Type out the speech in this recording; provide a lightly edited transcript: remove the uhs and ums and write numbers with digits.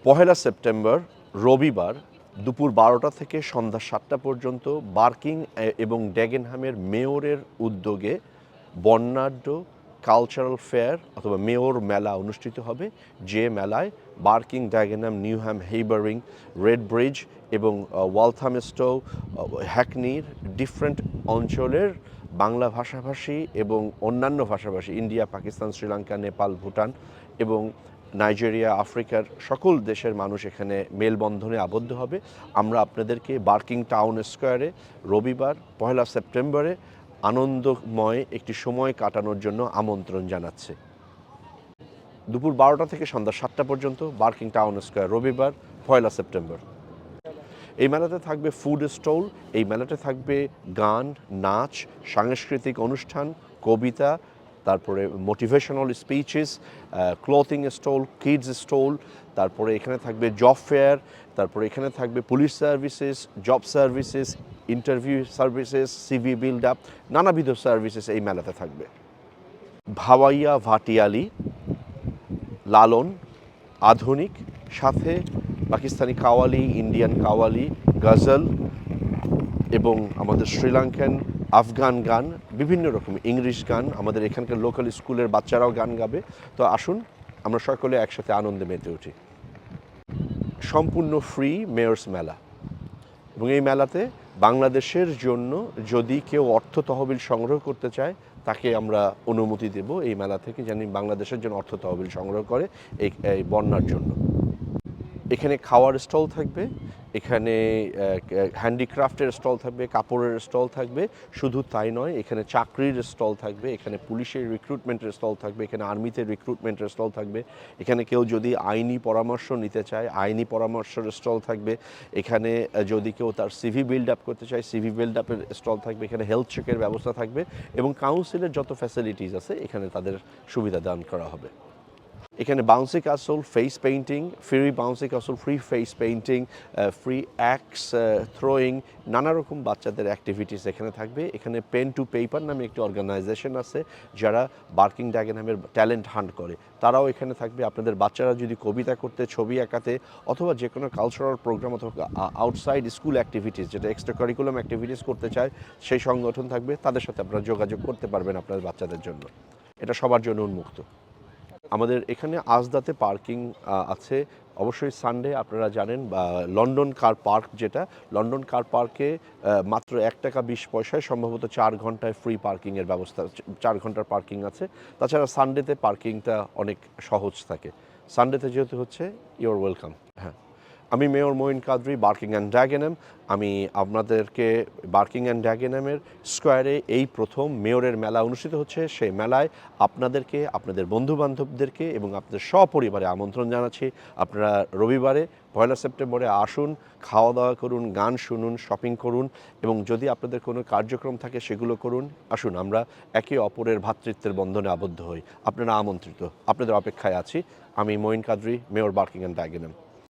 পহেলা September রবিবার দুপুর 12টা থেকে সন্ধ্যা 7টা পর্যন্ত বার্কিং এবং ডেগেনহামের মেয়রের উদ্যোগে বর্ণাঢ্য কালচারাল ফেয়ার অথবা মেয়র মেলা অনুষ্ঠিত হবে, যে মেলায় বার্কিং, ড্যাগেনহাম, নিউহ্যাম, হেইবারিং, রেড ব্রিজ এবং ওয়ালথামস্টো, হ্যাকনির ডিফারেন্ট অঞ্চলের বাংলা ভাষাভাষী এবং অন্যান্য ভাষাভাষী ইন্ডিয়া, পাকিস্তান, শ্রীলঙ্কা, নেপাল, ভুটান এবং নাইজেরিয়া, আফ্রিকার সকল দেশের মানুষ এখানে মেলবন্ধনে আবদ্ধ হবে। আমরা আপনাদেরকে বার্কিং টাউন স্কোয়ারে রবিবার পহেলা সেপ্টেম্বরে আনন্দময় একটি সময় কাটানোর জন্য আমন্ত্রণ জানাচ্ছে। দুপুর 12টা থেকে সন্ধ্যা 7টা পর্যন্ত বার্কিং টাউন স্কোয়ার, রবিবার পয়লা সেপ্টেম্বর। এই মেলাতে থাকবে ফুড স্টল, এই মেলাতে থাকবে গান, নাচ, সাংস্কৃতিক অনুষ্ঠান, কবিতা, তারপরে motivational speeches, clothing stall, kids stall, তারপরে এখানে থাকবে জব ফেয়ার, তারপরে এখানে থাকবে police services, job services, interview services, CV build up, নানাবিধ সার্ভিসেস এই মেলাতে থাকবে। ভাওয়াইয়া, ভাটিয়ালি, লালন, আধুনিক, সাথে পাকিস্তানি কাওয়ালি, ইন্ডিয়ান কাওয়ালি, গজল এবং আমাদের শ্রীলঙ্কান, আফগান গান, বিভিন্ন রকম ইংলিশ গান, আমাদের এখানকার লোকাল স্কুলের বাচ্চারাও গান গাবে। তো আসুন আমরা সকলে একসাথে আনন্দে মেতে উঠি। সম্পূর্ণ ফ্রি মেয়র্স মেলা, এবং এই মেলাতে বাংলাদেশের জন্য যদি কেউ অর্থ তহবিল সংগ্রহ করতে চায় তাকে আমরা অনুমতি দেব এই মেলা থেকে, যেন বাংলাদেশের জন্য অর্থ তহবিল সংগ্রহ করে এই বন্যার জন্য। এখানে খাওয়ার স্টল থাকবে, এখানে হ্যান্ডিক্রাফটের স্টল থাকবে, কাপড়ের স্টল থাকবে, শুধু তাই নয়, এখানে চাকরির স্টল থাকবে, এখানে পুলিশের রিক্রুটমেন্টের স্টল থাকবে, এখানে আর্মিতে রিক্রুটমেন্টের স্টল থাকবে, এখানে কেউ যদি আইনি পরামর্শ নিতে চায় আইনি পরামর্শের স্টল থাকবে, এখানে যদি কেউ তার সিভি বিল্ড আপ করতে চায় সিভি বিল্ড আপের স্টল থাকবে, এখানে হেলথ চেকের ব্যবস্থা থাকবে এবং কাউন্সিলের যত ফ্যাসিলিটিস আছে এখানে তাদের সুবিধা দান করা হবে। এখানে bouncy castle, face painting, free bouncy castle, free face painting, free axe throwing, নানা রকম বাচ্চাদের অ্যাক্টিভিটিস এখানে থাকবে। এখানে পেন টু পেপার নামে একটি অর্গানাইজেশন আছে যারা বার্কিং ড্যাগেনহামের ট্যালেন্ট হান্ট করে, তারাও এখানে থাকবে। আপনাদের বাচ্চারা যদি কবিতা করতে, ছবি আঁকাতে অথবা যে কোনো কালচারাল প্রোগ্রাম অথবা আউটসাইড স্কুল অ্যাক্টিভিটিস, যেটা এক্সট্রা কারিকুলাম অ্যাক্টিভিটিস করতে চায়, সেই সংগঠন থাকবে, তাদের সাথে আপনারা যোগাযোগ করতে পারবেন আপনাদের বাচ্চাদের জন্য। এটা সবার জন্য উন্মুক্ত। আমাদের এখানে আজদাতে পার্কিং আছে, অবশ্যই সানডে আপনারা জানেন। বা লন্ডন কার পার্ক, যেটা লন্ডন কার পার্কে মাত্র 1 টাকা 20 পয়সায় সম্ভবত 4 ঘন্টায় ফ্রি পার্কিংয়ের ব্যবস্থা, 4 ঘন্টার পার্কিং আছে। তাছাড়া সানডেতে পার্কিংটা অনেক সহজ থাকে। সানডেতে যেহেতু হচ্ছে, ইউর ওয়েলকাম। হ্যাঁ, আমি mayor Moin Qadri, Barking and Dagenham. আমি আপনাদেরকে বার্কিং অ্যান্ড ড্যাগেনহামের স্কোয়ারে এই প্রথম মেয়রের মেলা অনুষ্ঠিত হচ্ছে, সেই মেলায় আপনাদেরকে, আপনাদের বন্ধুবান্ধবদেরকে এবং আপনাদের সপরিবারে আমন্ত্রণ জানাচ্ছি। আপনারা রবিবারে পয়লা সেপ্টেম্বরে আসুন, খাওয়া দাওয়া করুন, গান শুনুন, শপিং করুন এবং যদি আপনাদের কোনো কার্যক্রম থাকে সেগুলো করুন। আসুন আমরা একে অপরের ভ্রাতৃত্বের বন্ধনে আবদ্ধ হই। আপনারা আমন্ত্রিত, আপনাদের অপেক্ষায় আছি। আমি মঈন কাদরি, মেয়র, বার্কিং অ্যান্ড ড্যাগেনহাম।